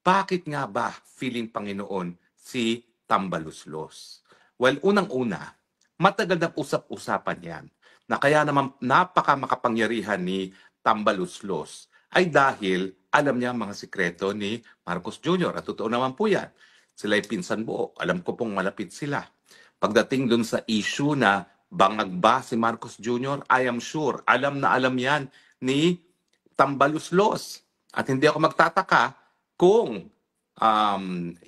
bakit nga ba feeling Panginoon si Tambaluslos? Well, unang-una, matagal na usap-usapan yan na kaya naman napaka-makapangyarihan ni Tambaluslos ay dahil alam niya ang mga sikreto ni Marcos Jr. At totoo naman po yan. Sila'y pinsan buo. Alam ko pong malapit sila. Pagdating dun sa issue na bangag ba si Marcos Jr., I am sure, alam na alam yan ni Tambaluslos. At hindi ako magtataka kung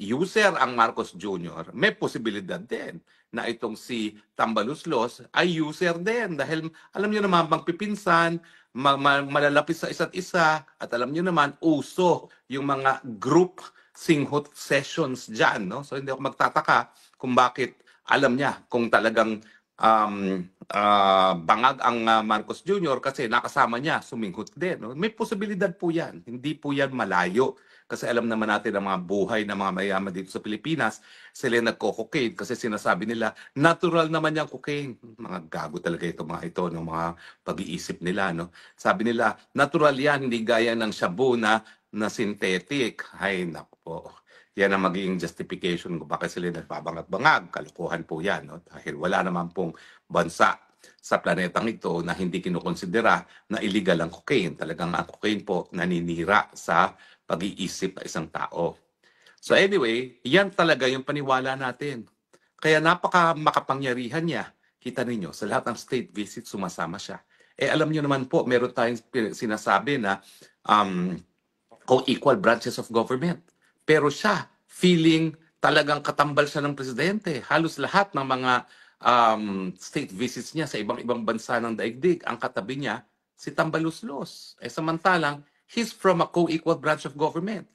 user ang Marcos Jr., may posibilidad din na itong si Tambaluslos ay user din. Dahil alam niyo naman, magpipinsan, malalapit sa isa't isa, at alam niyo naman, uso yung mga group singhot sessions dyan. No? So hindi ako magtataka kung bakit alam niya kung talagang bangag ang Marcos Jr. kasi nakasama niya, suminghot din. No? May posibilidad po yan. Hindi po yan malayo. Kasi alam naman natin ang mga buhay ng mga mayaman dito sa Pilipinas, sila nagko-cocaine kasi sinasabi nila, natural naman yung cocaine. Mga gago talaga ito, mga ito, no? Mga pag-iisip nila. No? Sabi nila, natural yan, hindi gaya ng shabu na synthetic. Ay, naku po. Yan ang magiging justification kung bakit sila nagpabangag-bangag. Kalukuhan po yan. No? Dahil wala naman pong bansa sa planetang ito na hindi kinukonsidera na illegal ang cocaine. Talagang ang cocaine po naninira sa pag-iisip ng isang tao. So anyway, yan talaga yung paniwala natin. Kaya napaka makapangyarihan niya. Kita ninyo, sa lahat ng state visit, sumasama siya. Eh alam niyo naman po, meron tayong sinasabi na co-equal branches of government. Pero siya, feeling talagang katambal siya ng presidente. Halos lahat ng mga state visits niya sa ibang bansa ng daigdig, ang katabi niya, si Tambaluslos. Eh samantalang, he's from a co-equal branch of government.